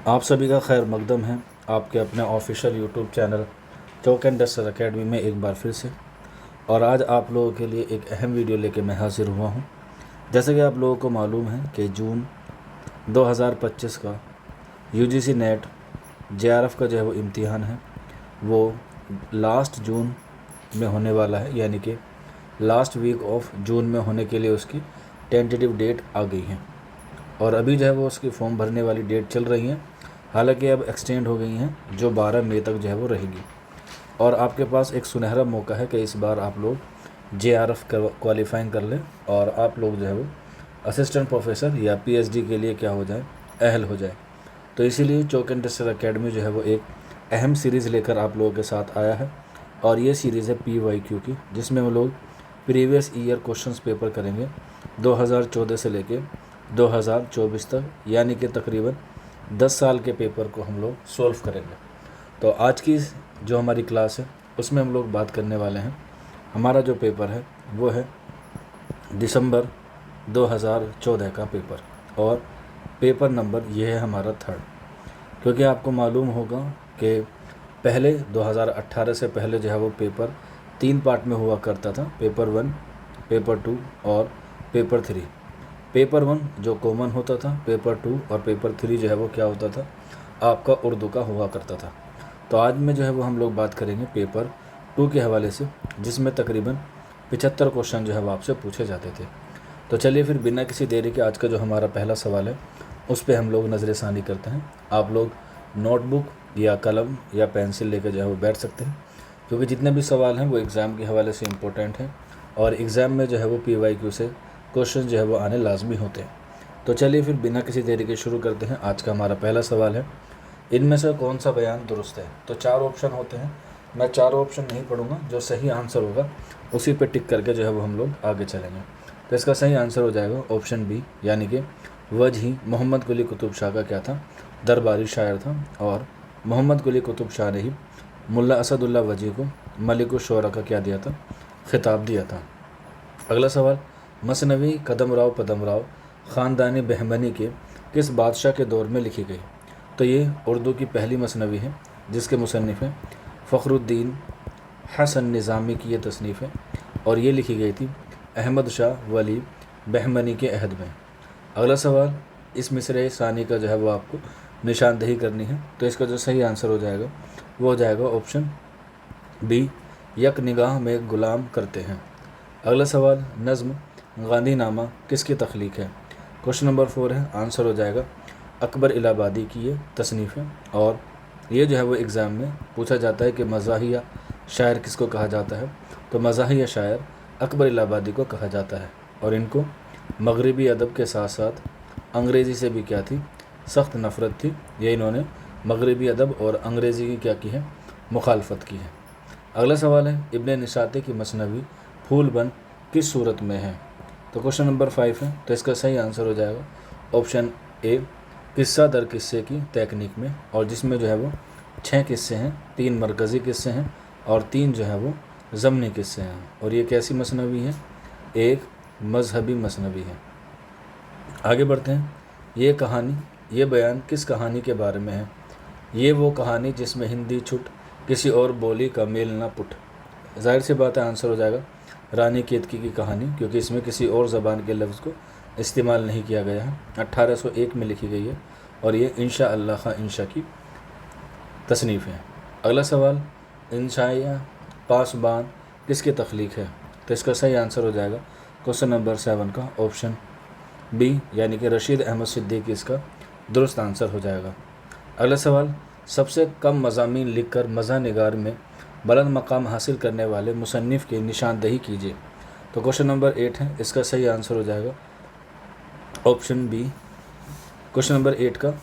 आप सभी का खैर मकदम है आपके अपने official YouTube channel chalk and duster academy में एक बार फिर से। और आज आप लोगों के लिए एक अहम वीडियो लेके मैं हाजिर हुआ हूँ। जैसे कि आप लोगों को मालूम है कि जून 2025 का यूजीसी नेट जेआरएफ का जो है वो इम्तिहान है वो लास्ट जून में होने वाला है, यानी कि लास्ट वीक ऑफ जून में होने के लिए उसकी टेंटेटिव डेट आ गई है। और अभी जो है वो उसकी फॉर्म भरने वाली डेट चल रही है, हालांकि अब एक्सटेंड हो गई हैं जो 12 मई तक जो है वो रहेगी। और आपके पास एक सुनहरा मौका है कि इस बार आप लोग जेआरएफ क्वालिफाइंग कर लें और आप लोग जो है वो असिस्टेंट प्रोफेसर या पीएचडी के लिए क्या हो जाए, अहल हो जाए। तो इसीलिए चौक एंड डस्टर एकेडमी जो है वो एक अहम सीरीज़ लेकर आप लोगों के साथ आया है। और ये सीरीज़ है PYQ की, जिसमें हम लोग प्रीवियस ईयर क्वेश्चंस पेपर करेंगे 2014 से लेके 2024 तक, यानी कि तकरीबन 10 साल के पेपर को हम लोग सॉल्व करेंगे। तो आज की जो हमारी क्लास है उसमें हम लोग बात करने वाले हैं, हमारा जो पेपर है वो है दिसंबर 2014 का पेपर, और पेपर नंबर ये है हमारा 3rd। क्योंकि आपको मालूम होगा कि पहले 2018 से पहले जो है वो पेपर 3 पार्ट में हुआ करता था, पेपर 1, पेपर 2 और पेपर 3। पेपर 1 जो कॉमन होता था, पेपर 2 और पेपर 3 जो है वो क्या होता था, आपका उर्दू का हुआ करता था। तो आज में जो है वो हम लोग बात करेंगे पेपर 2 के हवाले से, जिसमें तकरीबन 75 क्वेश्चन जो है वो आपसे पूछे जाते थे। तो चलिए फिर बिना किसी देरी के आज का जो हमारा पहला सवाल है उस पर हम लोग नज़र षानी करते हैं। आप लोग नोटबुक या कलम या पेंसिल लेकर जो है वो बैठ सकते हैं, क्योंकि जितने भी सवाल हैं वो एग्ज़ाम के हवाले से इम्पोर्टेंट हैं और एग्ज़ाम में जो है वो PYQ से क्वेश्चन जो है वो आने लाजमी होते हैं। तो चलिए फिर बिना किसी देरी के शुरू करते हैं। आज का हमारा पहला सवाल है, इनमें से कौन सा बयान दुरुस्त है। तो 4 ऑप्शन होते हैं, मैं 4 ऑप्शन नहीं पढ़ूंगा, जो सही आंसर होगा उसी पे टिक करके जो है वो हम लोग आगे चलेंगे। तो इसका सही आंसर हो जाएगा ऑप्शन बी, यानी कि वजही मोहम्मद कुली कुतुब शाह का क्या था, दरबारी शायर था। और मोहम्मद कुली कुतुब शाह ने ही मुल्ला असदुल्ला वजी को मलिक शुरा का क्या दिया था, खिताब दिया था। अगला सवाल, मसनवी कदमराव पदमराव ख़ानदानी बहमनी के किस बादशाह के दौर में लिखी गई। तो ये उर्दू की पहली मसनवी है जिसके मुसन्निफ़ हैं फ़खरुद्दीन हसन निज़ामी की ये तसनीफ़ है, और ये लिखी गई थी अहमद शाह वली बहमनी के अहद में। अगला सवाल, इस मिसरे सानी का जो है वो आपको निशानदही करनी है। तो इसका जो सही आंसर हो जाएगा वो हो जाएगा ऑप्शन बी, यक निगाह में गुलाम करते हैं। अगला सवाल, नज़्म गांधीनामा किसकी तख्लीक है। क्वेश्चन नंबर 4 है, आंसर हो जाएगा अकबर इलाहाबादी की ये तसनीफ़ है। और ये जो है वो एग्ज़ाम में पूछा जाता है कि मज़ाहिया शायर किसको कहा जाता है। तो मज़ाहिया शायर अकबर इलाहाबादी को कहा जाता है, और इनको मगरबी अदब के साथ साथ अंग्रेज़ी से भी क्या थी, सख्त नफ़रत थी। ये इन्होंने मगरबी अदब और अंग्रेज़ी की क्या की है, मुखालफत की है। अगला सवाल है, इब्ने निशाते की मसनवी फूल बन किस सूरत में है। तो क्वेश्चन नंबर 5 है, तो इसका सही आंसर हो जाएगा ऑप्शन ए, किस्सा दर किस्से की तकनीक में, और जिसमें जो है वो 6 किस्से हैं, 3 मरकज़ी किस्से हैं और 3 जो है वो ज़मनी किस्से हैं। और ये कैसी मसनवी है, एक मजहबी मसनवी है। आगे बढ़ते हैं, ये कहानी, ये बयान किस कहानी के बारे में है। ये वो कहानी जिसमें हिंदी छुट किसी और बोली का मेल ना पुट। जाहिर सी बात है आंसर हो जाएगा रानी केतकी की कहानी, क्योंकि इसमें किसी और ज़बान के लफ्ज़ को इस्तेमाल नहीं किया गया है। 1801 में लिखी गई है और ये इंशा अल्लाह खा इंशा की तसनीफ़ है। अगला सवाल, इंशाया पासबान किसकी तख्लीक है। तो इसका सही आंसर हो जाएगा क्वेश्चन नंबर 7 का ऑप्शन बी, यानी कि रशीद अहमद सिद्दीकी इसका दुरुस्त आंसर हो जाएगा। अगला सवाल, सबसे कम मज़ामीन लिखकर मज़ा निगार में बुलंद मकाम हासिल करने वाले मुसन्निफ़ की निशानदही कीजिए। तो क्वेश्चन नंबर 8 है, इसका सही आंसर हो जाएगा ऑप्शन बी, क्वेश्चन नंबर 8 का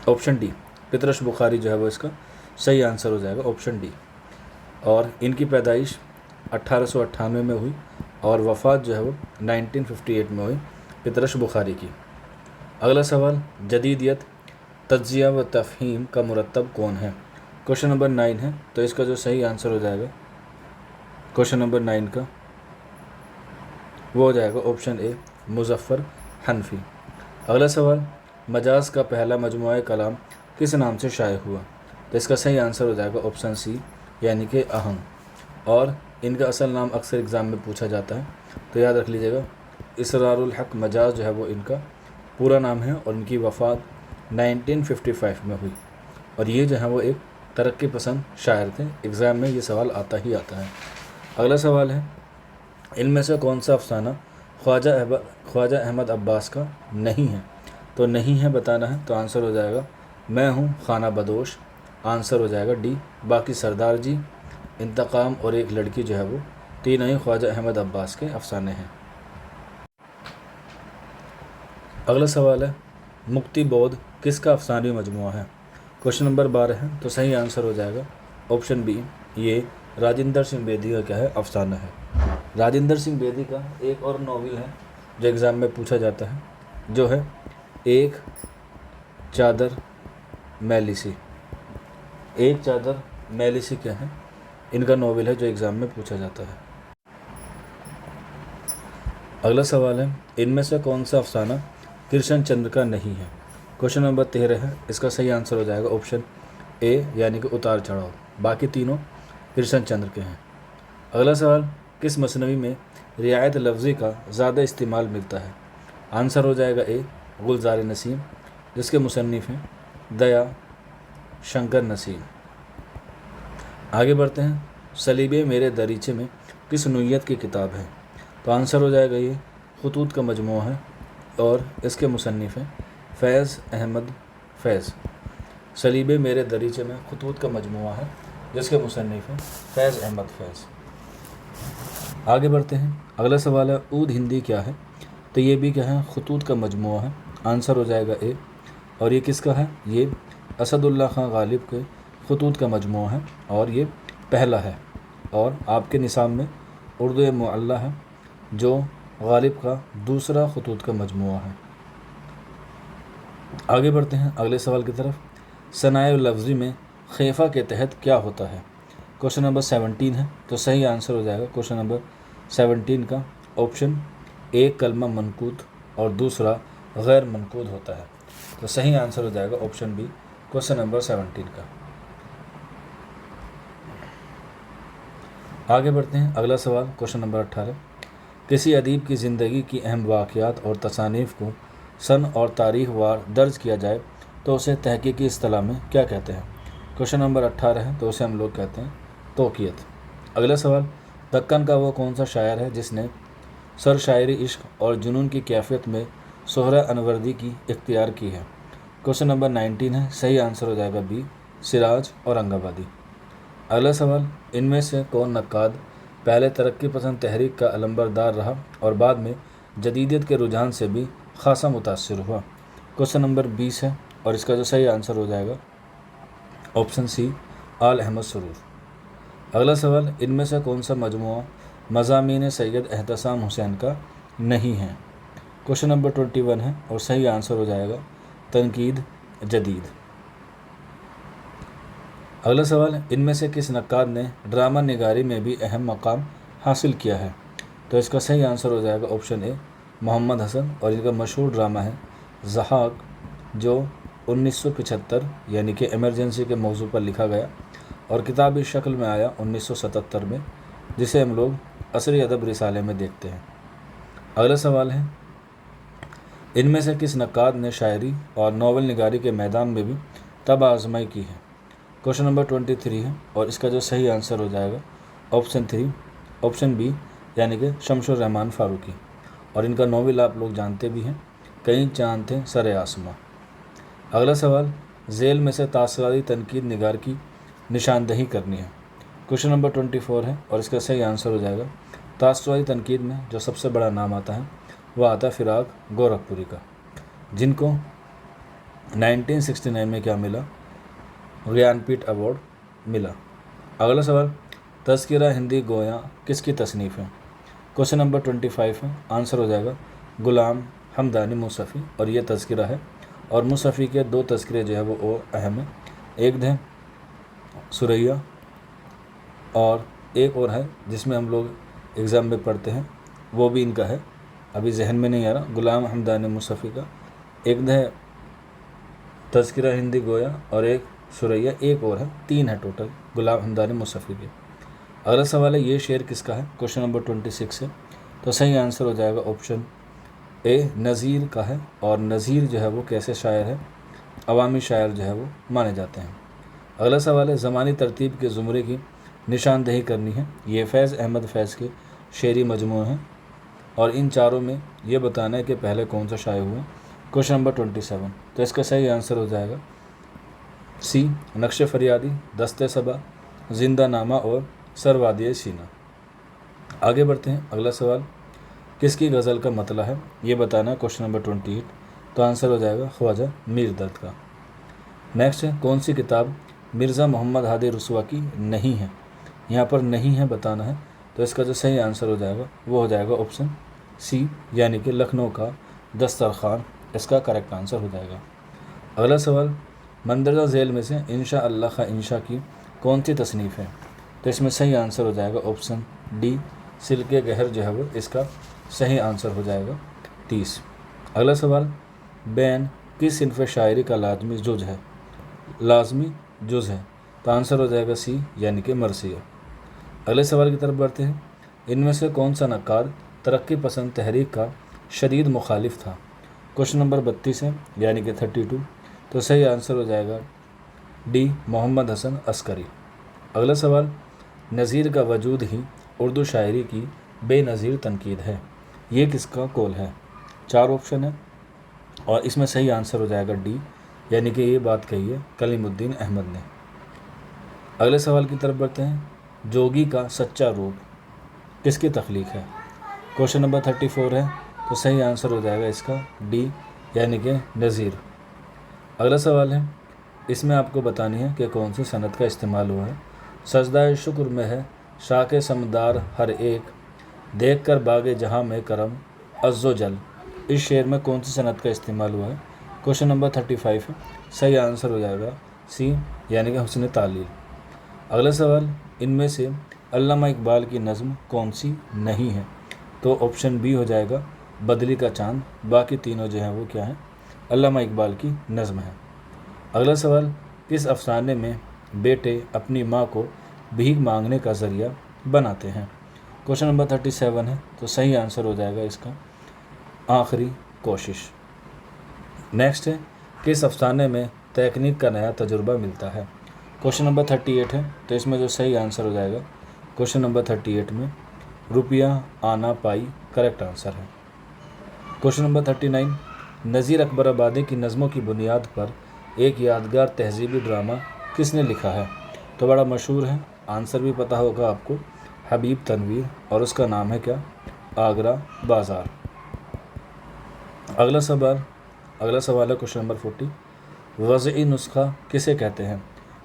ऑप्शन डी, पितरश बुखारी जो है वो इसका सही आंसर हो जाएगा ऑप्शन डी। और इनकी पैदाइश 1898 में हुई और वफ़ात जो है वो 1958 में हुई, पितरश बुखारी की। अगला सवाल, जदीदियत तज्ज़िया व तफ़हीम का मुरत्तब कौन है। क्वेश्चन नंबर 9 है, तो इसका जो सही आंसर हो जाएगा क्वेश्चन नंबर 9 का वो हो जाएगा ऑप्शन ए, मुज़फ़्फ़र हनफी। अगला सवाल, مجاز کا پہلا مجموعہ کلام کس نام سے شائع ہوا؟ تو اس کا صحیح آنسر ہو جائے گا آپشن سی یعنی کہ اہم۔ اور ان کا اصل نام اکثر اگزام میں پوچھا جاتا ہے، تو یاد رکھ لیجیے گا اسرار الحق مجاز جو ہے وہ ان کا پورا نام ہے، اور ان کی وفات 1955 میں ہوئی، اور یہ جو ہے وہ ایک ترقی پسند شاعر تھے۔ اگزام میں یہ سوال آتا ہی آتا ہے۔ اگلا سوال ہے ان میں سے کون سا افسانہ خواجہ احمد عباس کا نہیں ہے؟ تو نہیں ہے بتانا ہے، تو آنسر ہو جائے گا میں ہوں خانہ بدوش، آنسر ہو جائے گا ڈی باقی سردار جی، انتقام اور ایک لڑکی جو ہے وہ تینوں ہی خواجہ احمد عباس کے افسانے ہیں۔ اگلا سوال ہے مکتی بودھ کس کا افسانوی مجموعہ ہے؟ کوشچن نمبر 12 ہے، تو صحیح آنسر ہو جائے گا آپشن بی، یہ راجندر سنگھ بیدی کا کیا ہے افسانہ ہے۔ راجندر سنگھ بیدی کا ایک اور ناول ہے جو ایگزام میں پوچھا جاتا ہے، جو ہے ایک چادر میلی سی۔ ایک چادر میلی سی کیا ہے؟ ان کا ناول ہے جو ایگزام میں پوچھا جاتا ہے۔ اگلا سوال ہے ان میں سے کون سا افسانہ کرشن چندر کا نہیں ہے؟ کوشچن نمبر 13 ہے، اس کا صحیح آنسر ہو جائے گا آپشن اے یعنی کہ اتار چڑھاؤ، باقی تینوں کرشن چندر کے ہیں۔ اگلا سوال کس مثنوی میں رعایت لفظی کا زیادہ استعمال ملتا ہے؟ آنسر ہو جائے گا اے گلزار نسیم، جس کے مصنف ہیں دیا شنکر نسیم۔ آگے بڑھتے ہیں صلیب میرے دریچے میں کس نوعیت کی کتاب ہے؟ تو آنسر ہو جائے گا یہ خطوط کا مجموعہ ہے، اور اس کے مصنف ہیں فیض احمد فیض۔ صلیب میرے دریچے میں خطوط کا مجموعہ ہے جس کے مصنف ہیں فیض احمد فیض۔ آگے بڑھتے ہیں اگلا سوال ہے عود ہندی کیا ہے؟ تو یہ بھی کیا ہے خطوط کا مجموعہ ہے، آنسر ہو جائے گا اے، اور یہ کس کا ہے؟ یہ اسد اللہ خان غالب کے خطوط کا مجموعہ ہے، اور یہ پہلا ہے، اور آپ کے نصاب میں اردو معلیٰ ہے جو غالب کا دوسرا خطوط کا مجموعہ ہے۔ آگے بڑھتے ہیں اگلے سوال کی طرف ثنائے لفظی میں خیفہ کے تحت کیا ہوتا ہے؟ کوشچن نمبر 17 ہے، تو صحیح آنسر ہو جائے گا کوشچن نمبر 17 کا آپشن ایک کلمہ منقوط اور دوسرا غیر منقوط ہوتا ہے، تو صحیح آنسر ہو جائے گا آپشن بی کوشچن نمبر 17 کا۔ آگے بڑھتے ہیں اگلا سوال کوشچن نمبر 18 کسی ادیب کی زندگی کی اہم واقعات اور تصانیف کو سن اور تاریخ وار درج کیا جائے تو اسے تحقیقی اصطلاح میں کیا کہتے ہیں؟ کوشچن نمبر 18 ہے، تو اسے ہم لوگ کہتے ہیں توقیت۔ اگلا سوال دکن کا وہ کون سا شاعر ہے جس نے سر شاعری عشق اور جنون کی کیفیت میں سہرہ انوردی کی اختیار کی ہے؟ کوشچن نمبر 19 ہے، صحیح آنسر ہو جائے گا بی سراج اورنگ آبادی۔ اگلا سوال ان میں سے کون نقاد پہلے ترقی پسند تحریک کا علمبردار رہا اور بعد میں جدیدیت کے رجحان سے بھی خاصا متاثر ہوا؟ کوشچن نمبر 20 ہے، اور اس کا جو صحیح آنسر ہو جائے گا آپشن سی آل احمد سرور۔ اگلا سوال ان میں سے کون سا مجموعہ مضامین سید احتسام حسین کا نہیں ہے؟ کوشچن نمبر 21 ہے، اور صحیح آنسر ہو جائے گا تنقید جدید۔ اگلا سوال ان میں سے کس نقاد نے ڈرامہ نگاری میں بھی اہم مقام حاصل کیا ہے؟ تو اس کا صحیح آنسر ہو جائے گا آپشن اے محمد حسن، اور ان کا مشہور ڈرامہ ہے ضحاک جو 1975 یعنی کہ ایمرجنسی کے موضوع پر لکھا گیا اور کتابی شکل میں آیا 1977 میں، جسے ہم لوگ عصری ادب رسالے میں دیکھتے ہیں۔ اگلا سوال ہے ان میں سے کس نقاد نے شاعری اور ناول نگاری کے میدان میں بھی طب آزمائی کی ہے؟ کوشچن نمبر 23 ہے، اور اس کا جو صحیح آنسر ہو جائے گا آپشن 3 آپشن بی یعنی کہ شمس الرحمن فاروقی، اور ان کا ناول آپ لوگ جانتے بھی ہیں کئی چاند تھے سر آسماں۔ اگلا سوال ذیل میں سے تاثراتی تنقید نگار کی نشاندہی کرنی ہے۔ کوشچن نمبر 24 ہے، اور اس کا صحیح آنسر ہو جائے گا تاثراتی تنقید میں جو سب سے بڑا نام آتا ہے وہ آتا ہے فراق گورکھپوری کا، جن کو 1969 میں کیا ملا؟ گیان پیٹھ ایوارڈ ملا۔ اگلا سوال تذکرہ ہندی گویاں کس کی تصنیف ہے؟ کوشچن نمبر 25 ہے، آنسر ہو جائے گا غلام حمدانی موصفی، اور یہ تذکرہ ہے، اور موصفی کے دو تذکرے جو ہے وہ اہم ہیں، ایک ہے سریا اور ایک اور ہے جس میں ہم لوگ ایگزام میں پڑھتے ہیں، وہ بھی ان کا ہے، ابھی ذہن میں نہیں آ رہا، غلام حمدانی موصفی کا ایک ہے तज़किरा हिंदी गोया और एक सुरैया, एक और है, 3 है टोटल गुलाम हमदानी मुसफ़ी के। अगला सवाल है ये शेर किसका है, क्वेश्चन नंबर 26 है। तो सही आंसर हो जाएगा ऑप्शन ए नज़ीर का है। और नज़ीर जो है वो कैसे शायर है, अवामी शायर जो है वो माने जाते हैं। अगला सवाल है ज़मानी तरतीब के ज़ुमरे की निशानदेही करनी है। ये फैज़ अहमद फैज़ के शेरी मजमू हैं और इन चारों में ये बताना है कि पहले कौन सा शाये हुआ। क्वेश्चन नंबर 27, तो इसका सही आंसर हो जाएगा सी नक्श फरियादी, दस्ते सबा, जिंदा नामा और सरवादिय सीना। आगे बढ़ते हैं। अगला सवाल किसकी गज़ल का मतला है, ये बताना है। क्वेश्चन नंबर 28, तो आंसर हो जाएगा ख्वाजा मीर दर्द का। नेक्स्ट है कौन सी किताब मिर्ज़ा मोहम्मद हादी रसुआ की नहीं है, यहाँ पर नहीं है बताना है। तो इसका जो सही आंसर हो जाएगा वो हो जाएगा ऑप्शन सी, यानी कि लखनऊ का दस्तरखान इसका करेक्ट आंसर हो जाएगा। अगला सवाल मंदरजा झेल में से इंशा अल्लाह का इंशा की कौन सी तसनीफ़ है। तो इसमें सही आंसर हो जाएगा ऑप्शन डी, सिल्के गहर जो है वो इसका सही आंसर हो जाएगा 30। अगला सवाल बैन किस सिनफ़ शायरी का लाजमी जुज़ है, लाजमी जुज़ है। तो आंसर हो जाएगा सी, यानी कि मरसिया। अगले सवाल की तरफ बढ़ते हैं। इनमें से कौन सा नक्काद तरक्की पसंद तहरीक का शदीद मुखालिफ था। क्वेश्चन नंबर 32 है, यानी कि 32। तो सही आंसर हो जाएगा डी, मोहम्मद हसन अस्करी। अगला सवाल नज़ीर का वजूद ही उर्दू शायरी की बेनज़ीर तनकीद है, ये किसका कौल है। 4 ऑप्शन है और इसमें सही आंसर हो जाएगा डी, यानी कि ये बात कही है कलीमुद्दीन अहमद ने। अगले सवाल की तरफ बढ़ते हैं। जोगी का सच्चा रूप किसकी तख्लीक है। क्वेश्चन नंबर 34 है, तो सही आंसर हो जाएगा इसका डी, यानी कि नज़ीर। अगला सवाल है इसमें आपको बतानी है कि कौन सी सनद का इस्तेमाल हुआ है। सजदा शुक्र में है शाके समदार हर एक, देख कर बागे जहाँ में करम अज़्ज़ो जल। इस शेर में कौन सी सनद का इस्तेमाल हुआ है। क्वेश्चन नंबर 35 है, सही आंसर हो जाएगा सी, यानी कि हुस्न तालील। अगला सवाल इनमें से अल्लामा इकबाल की नज़्म कौन सी नहीं है। तो ऑप्शन बी हो जाएगा बदली का चांद, बाकी तीनों जो हैं वो क्या है, अल्लामा इकबाल की नज़्म है। अगला सवाल किस अफसाने में बेटे अपनी माँ को भीख मांगने का ज़रिया बनाते हैं। क्वेश्चन नंबर 37 है, तो सही आंसर हो जाएगा इसका आखिरी कोशिश। नेक्स्ट है किस अफसाने में तकनीक का नया तजुर्बा मिलता है। क्वेश्चन नंबर 38 है, तो इसमें जो सही आंसर हो जाएगा क्वेश्चन नंबर 38 में रुपया आना पाई करेक्ट आंसर है। क्वेश्चन नंबर 39 नज़ीर अकबर आबादी की नज़मों की बुनियाद पर एक यादगार तहजीबी ड्रामा किसने लिखा है। तो बड़ा मशहूर है, आंसर भी पता होगा आपको, हबीब तनवीर, और उसका नाम है क्या, आगरा बाज़ार। अगला सवाल है क्वेश्चन नंबर 40 वज़ई नुस्खा किसे कहते हैं।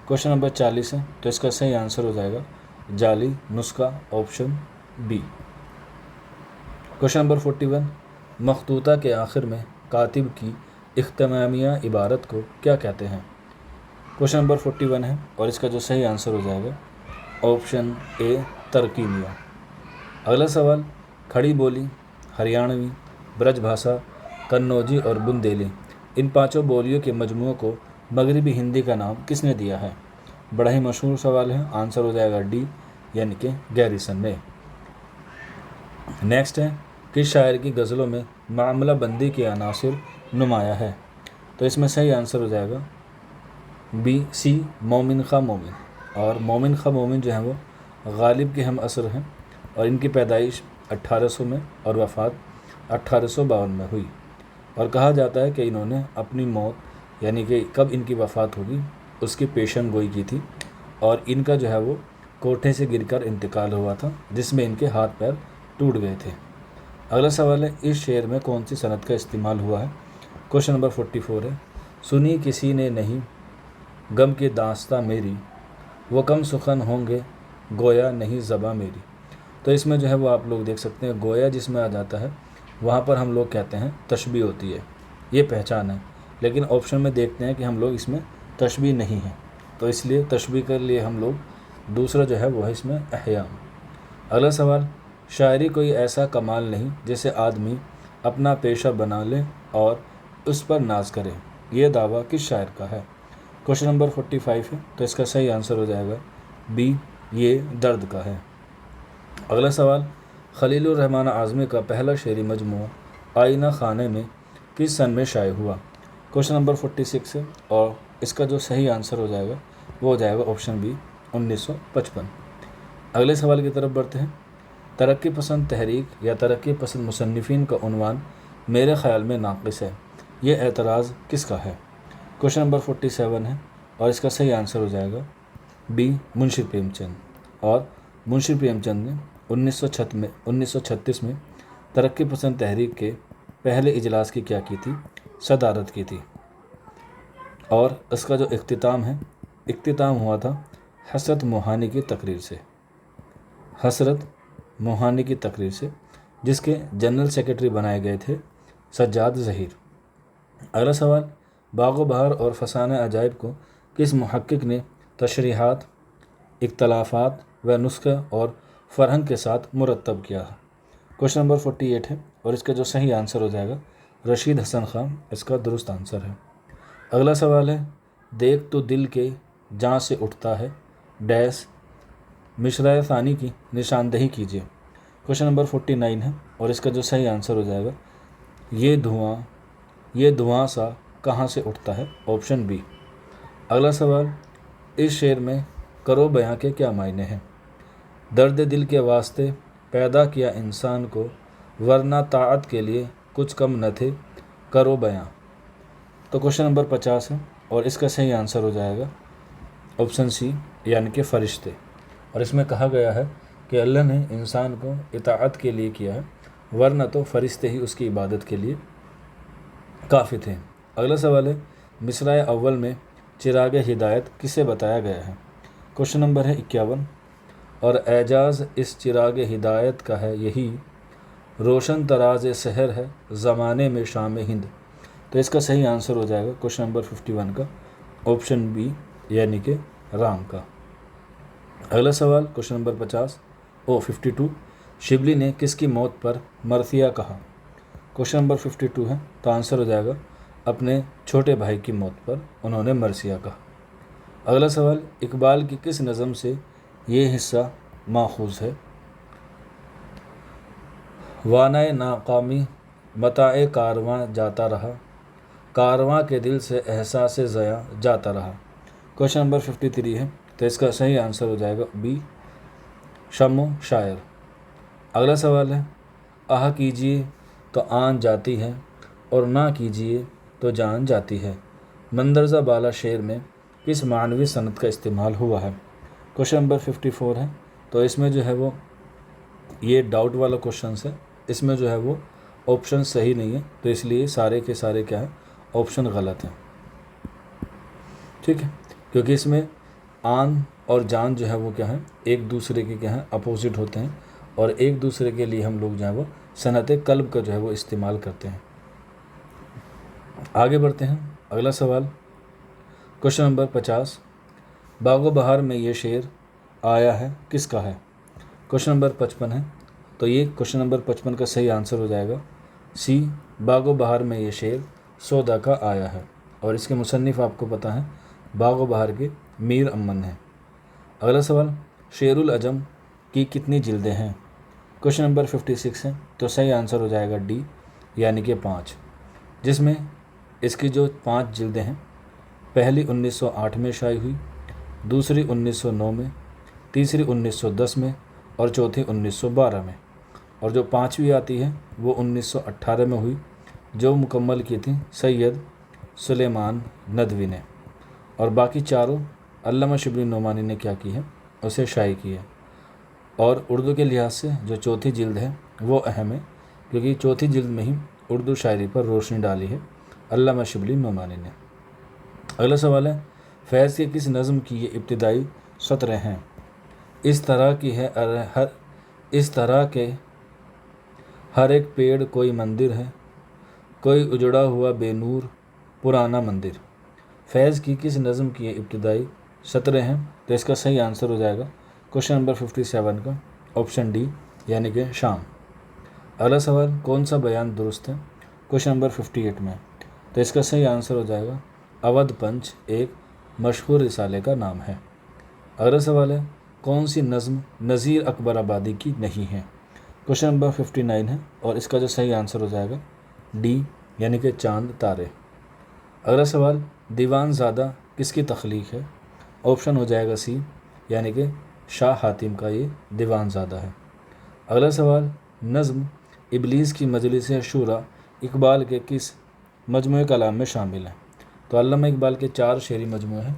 क्वेश्चन नंबर 40 है, तो इसका सही आंसर हो जाएगा जाली नुस्खा, ऑप्शन बी। क्वेश्चन नंबर 41 मखतूता के आखिर में कातिब की इख्तिमामिया इबारत को क्या कहते हैं। क्वेश्चन नंबर 41 है और इसका जो सही आंसर हो जाएगा ऑप्शन ए तरकीमिया। अगला सवाल खड़ी बोली, हरियाणवी, ब्रजभाषा, कन्नौजी और बुंदेली, इन पांचों बोलियों के मजमूओं को मगरिबी हिंदी का नाम किसने दिया है। बड़ा ही मशहूर सवाल है, आंसर हो जाएगा डी, यानी कि गैरिसन ने। नेक्स्ट है किस शायर की गज़लों में मामला बंदी के अनासर नुमाया है। तो इसमें सही आंसर हो जाएगा बी, सी, मोमिन खां मोमिन। और मोमिन खां मोमिन जो है वो गालिब के हम असर हैं और इनकी पैदाइश 1800 में और वफ़ात 1852 में हुई। और कहा जाता है कि इन्होंने अपनी मौत, यानी कि कब इनकी वफ़ात होगी, उसकी पेशन गोई की थी और इनका जो है वो कोठे से गिरकर इंतकाल हुआ था, जिसमें इनके हाथ पैर टूट गए थे। अगला सवाल है इस शेर में कौन सी सनद का इस्तेमाल हुआ है। क्वेश्चन नंबर 44 है सुनी किसी ने नहीं गम की दास्तां मेरी, वो कम सुखन होंगे गोया नहीं ज़बां मेरी। तो इसमें जो है वो आप लोग देख सकते हैं गोया जिसमें आ जाता है वहाँ पर हम लोग कहते हैं तशबीह होती है, ये पहचान है। लेकिन ऑप्शन में देखते हैं कि हम लोग इसमें तशबीह नहीं है, तो इसलिए तशबीह के लिए हम लोग दूसरा जो है वो है इसमें अहयाम। अगला सवाल शायरी कोई ऐसा कमाल नहीं जिसे आदमी अपना पेशा बना ले और उस पर नाज करे। ये दावा किस शायर का है? क्वेश्चन नंबर 45 है, तो इसका सही आंसर हो जाएगा बी, ये दर्द का है। अगला सवाल, खलीलुर रहमान आज़मी का पहला शेरी मजमूआ आईना खाने में किस सन में शाये हुआ? क्वेश्चन नंबर 46 है, और इसका जो सही आंसर हो जाएगा वो हो जाएगा ऑप्शन बी, 1955। अगले सवाल की तरफ बढ़ते हैं। तरक्की पसंद तहरीक या तरक्की पसंद मुसन्निफ़ीन का उन्वान मेरे ख़याल में नाक़िस है, ये एतराज़ किसका है? क्वेश्चन नंबर 47 है, और इसका सही आंसर हो जाएगा बी, मुंशी प्रेमचंद। और मुंशी प्रेमचंद ने 1936 में तरक्की पसंद तहरीक के पहले इजलास की क्या की थी? सदारत की थी। और इसका जो इख्तिताम हुआ था हसरत मोहानी की तकरीर से, जिसके जनरल सेक्रेटरी बनाए गए थे सज्जाद ज़हीर। अगला सवाल, बाग़ो बहार और फसाने अजाइब को किस मुहक्किक ने तशरीहात, इख्तलाफात व नुस्ख़ा और फ़रहंग के साथ मुरतब किया? क्वेश्चन नंबर 48 है, और इसका जो सही आंसर हो जाएगा रशीद हसन ख़ान इसका दुरुस्त आंसर है। अगला सवाल है, देख तो दिल के जाँ से उठता है डैश मिशरा फ़ानी की निशानदही कीजिए। क्वेश्चन नंबर 49 है, और इसका जो सही आंसर हो जाएगा ये धुआं सा कहाँ से उठता है? Option B. अगला सवाल, इस शेर में करो बयां के क्या मायने हैं? दर्द दिल के वास्ते पैदा किया इंसान को, वरना ताअत के लिए कुछ कम न थे करो बयां। तो क्वेश्चन नंबर 50 है, और इसका सही आंसर हो जाएगा ऑप्शन सी, यानी कि फ़रिश्ते। और इसमें कहा गया है कि अल्लाह ने इंसान को इताअत के लिए किया है, वरना तो फ़रिश्ते ही उसकी इबादत के लिए काफ़ी थे। अगला सवाल है, मिसरा अव्वल में चिराग हिदायत किसे बताया गया है? क्वेश्चन नंबर है 51, और एजाज़ इस चिराग हिदायत का है यही, रोशन तराज सहर है ज़माने में शाम हिंद। तो इसका सही आंसर हो जाएगा क्वेश्चन नंबर 51 का ऑप्शन बी, यानी कि राम का। अगला सवाल क्वेश्चन नंबर 52, शिबली ने किसकी मौत पर मरसिया कहा? क्वेश्चन नंबर 52 है, तो आंसर हो जाएगा अपने छोटे भाई की मौत पर उन्होंने मरसिया कहा। अगला सवाल, इकबाल की किस नज़म से ये हिस्सा माखूज़ है? वानाए नाकामी मताए कारवां जाता रहा, कारवां के दिल से एहसास ज़या जाता रहा। क्वेश्चन नंबर 53 है, तो इसका सही आंसर हो जाएगा बी, शम्मो शायर। अगला सवाल है, आह कीजिए तो आन जाती है और ना कीजिए तो जान जाती है, मंदरजा बाला शेर में किस मानवी सनत का इस्तेमाल हुआ है? क्वेश्चन नंबर 54 है, तो इसमें जो है वो ये डाउट वाला क्वेश्चन है, इसमें जो है वो ऑप्शन सही नहीं है, तो इसलिए सारे के सारे क्या है, ऑप्शन गलत हैं। ठीक है, क्योंकि इसमें आन और जान जो है वो क्या है, एक दूसरे के क्या है, अपोजिट होते हैं, और एक दूसरे के लिए हम लोग जो है वो सनत कल्ब का जो है वो इस्तेमाल करते हैं। आगे बढ़ते हैं। अगला सवाल क्वेश्चन नंबर 50, बागो बहार में ये शेर आया है किसका है? क्वेश्चन नंबर 55 है, तो ये क्वेश्चन नंबर 55 का सही आंसर हो जाएगा सी, बागो बहार में ये शेर सौदा का आया है। और इसके मुसन्निफ़ आपको पता है बागो बहार के मीर अमन हैं। अगला सवाल, शेरुल अजम की कितनी जिल्दें हैं? क्वेश्चन नंबर 56 है, तो सही आंसर हो जाएगा डी, यानी कि 5, जिसमें इसकी जो 5 जिल्दें हैं, पहली 1908 में शाये हुई, दूसरी 1909 में, तीसरी 1910 में और चौथी 1912 में, और जो 5वीं आती है वो 1918 में हुई, जो मुकम्मल की थी सैयद सुलेमान नदवी ने, और बाकी चारों अल्लामा शिबली नोमानी ने क्या की है, उसे शाये की है। और उर्दू के लिहाज से जो चौथी जिल्द है वो अहम है, क्योंकि चौथी जिल्द में ही उर्दू शायरी पर रोशनी डाली है अल्लामा शिबली नोमानी ने। अगला सवाल है, फैज़ के किस नज़म की ये इब्तिदाई सतरें हैं? इस तरह की है इस तरह के हर एक पेड़ कोई मंदिर है, कोई उजड़ा हुआ बेनूर पुराना मंदिर। फैज़ की किस नज़म की ये इब्तिदाई सतरें हैं? तो इसका सही आंसर हो जाएगा क्वेश्चन नंबर 57 का ऑप्शन डी, यानी कि शाम। अगला सवाल, कौन सा बयान दुरुस्त है? क्वेश्चन नंबर 58 में, تو اس کا صحیح آنسر ہو جائے گا اودھ پنچ ایک مشہور رسالے کا نام ہے۔ اگلا سوال ہے کون سی نظم نذیر اکبر آبادی کی نہیں ہے؟ کوشچن نمبر 59 ہے اور اس کا جو صحیح آنسر ہو جائے گا ڈی یعنی کہ چاند تارے۔ اگلا سوال دیوان زادہ کس کی تخلیق ہے؟ آپشن ہو جائے گا سی یعنی کہ شاہ حاتم کا یہ دیوان زادہ ہے۔ اگلا سوال نظم ابلیس کی مجلس شورا اقبال کے کس مجموعہ کلام میں شامل ہے؟ تو علامہ اقبال کے 4 شعری مجموعے ہیں،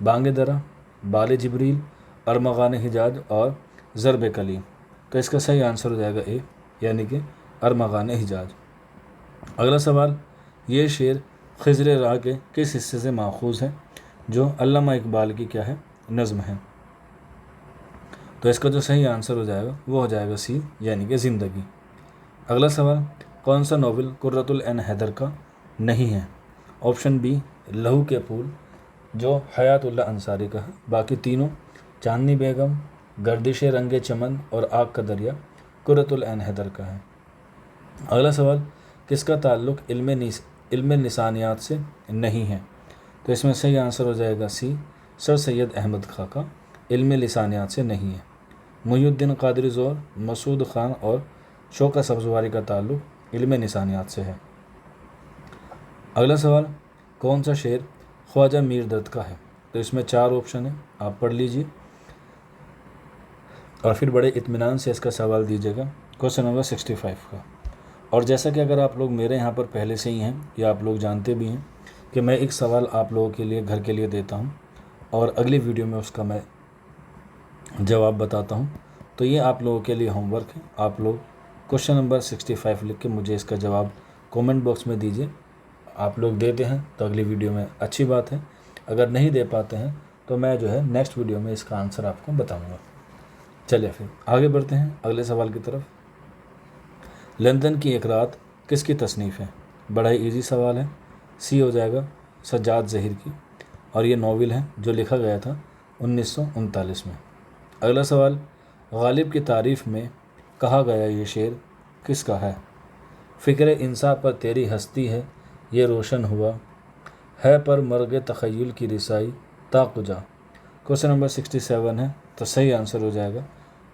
بانگ درا، بال جبریل، ارمغان حجاز اور ضرب کلیم۔ تو اس کا صحیح آنسر ہو جائے گا اے یعنی کہ ارمغان حجاز۔ اگلا سوال یہ شعر خضر راہ کے کس حصے سے ماخوذ ہے جو علامہ اقبال کی کیا ہے نظم ہے؟ تو اس کا جو صحیح آنسر ہو جائے گا وہ ہو جائے گا سی یعنی کہ زندگی۔ اگلا سوال کون سا ناول قرۃ العین حیدر کا نہیں ہے؟ آپشن بی لہو کے پھول جو حیات اللہ انصاری کا ہے، باقی تینوں چاندنی بیگم، گردش رنگ چمن اور آگ کا دریا قرۃ العین حیدر کا ہے۔ اگلا سوال کس کا تعلق علم لسانیات سے نہیں ہے؟ تو اس میں صحیح آنسر ہو جائے گا سی سر سید احمد خاں کا علم لسانیات سے نہیں ہے۔ محی الدین قادری زور، مسعود خان اور شوکت سبزواری کا تعلق علم لسانیات سے ہے۔ اگلا سوال کون سا شعر خواجہ میر درد کا ہے؟ تو اس میں 4 آپشن ہیں، آپ پڑھ لیجئے اور پھر بڑے اطمینان سے اس کا سوال دیجیے گا کوشچن نمبر 65 کا۔ اور جیسا کہ اگر آپ لوگ میرے یہاں پر پہلے سے ہی ہیں یا آپ لوگ جانتے بھی ہیں کہ میں ایک سوال آپ لوگوں کے لیے گھر کے لیے دیتا ہوں اور اگلی ویڈیو میں اس کا میں جواب بتاتا ہوں، تو یہ آپ لوگوں کے لیے ہوم ورک ہے۔ آپ لوگ کوشچن نمبر 65 لکھ کے مجھے اس کا جواب کومنٹ باکس میں دیجیے۔ آپ لوگ دیتے ہیں تو اگلی ویڈیو میں اچھی بات ہے، اگر نہیں دے پاتے ہیں تو میں جو ہے نیکسٹ ویڈیو میں اس کا آنسر آپ کو بتاؤں گا۔ چلیے پھر آگے بڑھتے ہیں اگلے سوال کی طرف۔ لندن کی ایک رات کس کی تصنیف ہے؟ بڑا ہی ایزی سوال ہے، سی ہو جائے گا سجاد ظہیر کی، اور یہ ناول ہے جو لکھا گیا تھا 1939 میں۔ اگلا سوال غالب کی تعریف میں کہا گیا یہ شعر کس کا ہے؟ فکر انسا پر تیری ہستی ہے یہ روشن ہوا ہے پر مرگ تخیل کی رسائی تا کجا۔ کوشچن نمبر 67 ہے تو صحیح آنسر ہو جائے گا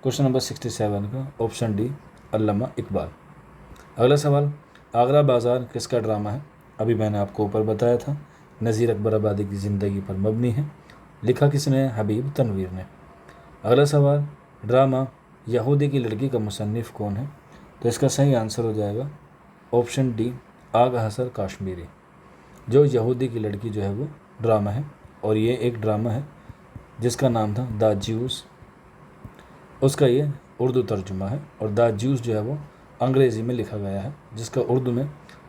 کوشچن نمبر 67 کا آپشن ڈی علامہ اقبال۔ اگلا سوال آگرہ بازار کس کا ڈرامہ ہے؟ ابھی میں نے آپ کو اوپر بتایا تھا نذیر اکبر آبادی کی زندگی پر مبنی ہے، لکھا کس نے؟ حبیب تنویر نے۔ اگلا سوال ڈرامہ یہودی کی لڑکی کا مصنف کون ہے؟ تو اس کا صحیح آنسر ہو جائے گا آپشن ڈی آغا حسن کاشمیری۔ جو یہودی کی لڑکی جو ہے وہ ڈرامہ ہے، اور یہ ایک ڈرامہ ہے جس کا نام تھا دا جیوز، اس کا یہ اردو ترجمہ ہے، اور دا جیوز جو ہے وہ انگریزی میں لکھا گیا ہے جس کا اردو میں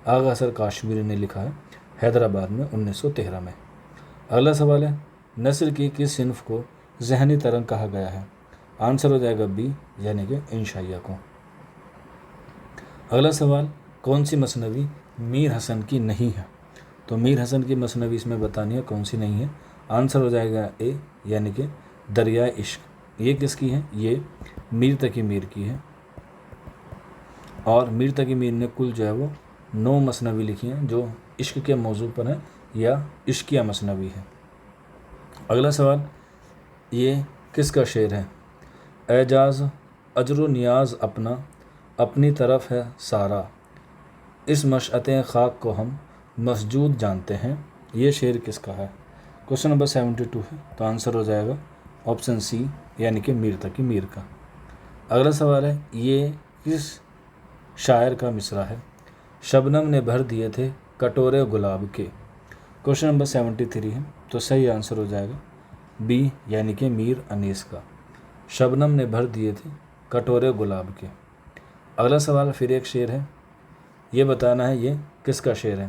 آغا حسن کاشمیری نے لکھا ہے حیدرآباد میں 1913 میں۔ اگلا سوال ہے نثر کی کس صنف کو ذہنی ترنگ کہا گیا ہے؟ آنسر ہو جائے گا بی یعنی کہ انشائیہ کو۔ اگلا سوال کون سی مثنوی میر حسن کی نہیں ہے؟ تو میر حسن کی مثنوی اس میں بتانی ہے کون سی نہیں ہے، آنسر ہو جائے گا اے یعنی کہ دریائے عشق۔ یہ کس کی ہے؟ یہ میر تقی میر کی ہے، اور میر تقی میر نے کل جو ہے وہ 9 مثنوی لکھی ہیں جو عشق کے موضوع پر ہیں یا عشقیہ مثنوی ہے۔ اگلا سوال یہ کس کا شعر ہے؟ اعجاز اجر و نیاز اپنا اپنی طرف ہے سارا، اس مشعت خاک کو ہم مسجود جانتے ہیں، یہ شعر کس کا ہے؟ کوشچن نمبر 72 ہے تو آنسر ہو جائے گا آپشن سی یعنی کہ میر تقی میر کا۔ اگلا سوال ہے یہ کس شاعر کا مصرع ہے؟ شبنم نے بھر دیے تھے کٹورے گلاب کے۔ کوشچن نمبر 73 ہے تو صحیح آنسر ہو جائے گا بی یعنی کہ میر انیس کا، شبنم نے بھر دیے تھے کٹورے گلاب کے۔ اگلا سوال پھر ایک شعر ہے، یہ بتانا ہے یہ کس کا شعر ہے۔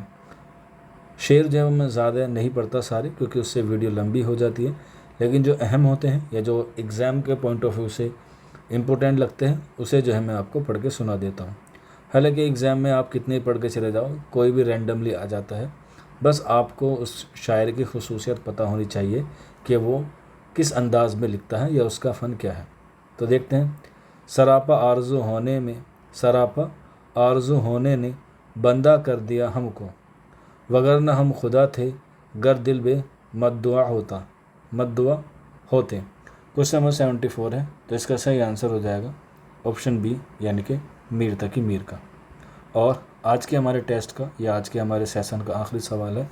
شعر جو ہے میں زیادہ نہیں پڑھتا سارے کیونکہ اس سے ویڈیو لمبی ہو جاتی ہے، لیکن جو اہم ہوتے ہیں یا جو ایگزام کے پوائنٹ آف ویو سے امپورٹنٹ لگتے ہیں اسے جو ہے میں آپ کو پڑھ کے سنا دیتا ہوں۔ حالانکہ ایگزام میں آپ کتنے پڑھ کے چلے جاؤ کوئی بھی رینڈملی آ جاتا ہے، بس آپ کو اس شاعر کی خصوصیت پتہ ہونی چاہیے کہ وہ کس انداز میں لکھتا ہے یا اس کا فن کیا ہے۔ تو دیکھتے ہیں سراپا آرزو ہونے نے بندہ کر دیا ہم کو، वगरना हम खुदा थे गर दिल बे मद्दुआ होते। क्वेश्चन नंबर 74 है, तो इसका सही आंसर हो जाएगा ऑप्शन बी यानी कि मीर था कि मीर का। और आज के हमारे टेस्ट का या आज के हमारे सेशन का आखिरी सवाल है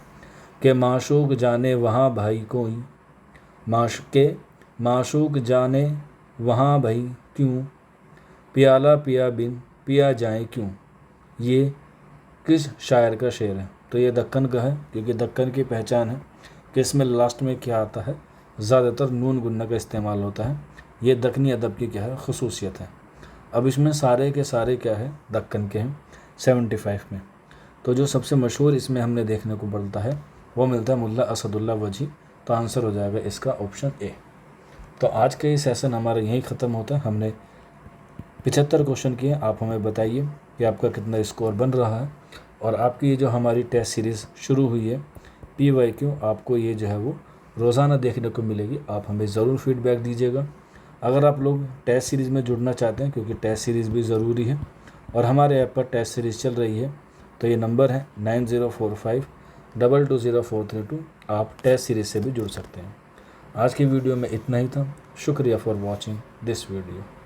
कि माशूक जाने वहाँ भाई कोई, माशूक जाने वहाँ भाई क्यों, प्याला पिया बिन पिया जाए क्यों, ये किस शायर का शेर है। तो ये दक्कन का है, क्योंकि दक्कन की पहचान है कि इसमें लास्ट में क्या आता है, ज़्यादातर नून गुन्ना का इस्तेमाल होता है। ये दक्कनी अदब की क्या है, खसूसियत है। अब इसमें सारे के सारे क्या है, दक्कन के हैं 75 में। तो जो सबसे मशहूर इसमें हमने देखने को मिलता है वो मिलता है मुल्ला असदुल्ला वजी। तो आंसर हो जाएगा इसका ऑप्शन ए। तो आज का ये सेशन हमारा यहीं ख़त्म होता है। हमने 75 क्वेश्चन किए। आप हमें बताइए कि आपका कितना स्कोर बन रहा है, और आपकी ये जो हमारी टेस्ट सीरीज़ शुरू हुई है PYQ, आपको ये जो है वो रोज़ाना देखने को मिलेगी। आप हमें ज़रूर फीडबैक दीजिएगा। अगर आप लोग टेस्ट सीरीज़ में जुड़ना चाहते हैं, क्योंकि टेस्ट सीरीज़ भी ज़रूरी है और हमारे ऐप पर टेस्ट सीरीज़ चल रही है, तो ये नंबर है 9045220432। आप टेस्ट सीरीज़ से भी जुड़ सकते हैं। आज की वीडियो में इतना ही था। शुक्रिया फॉर वॉचिंग दिस वीडियो।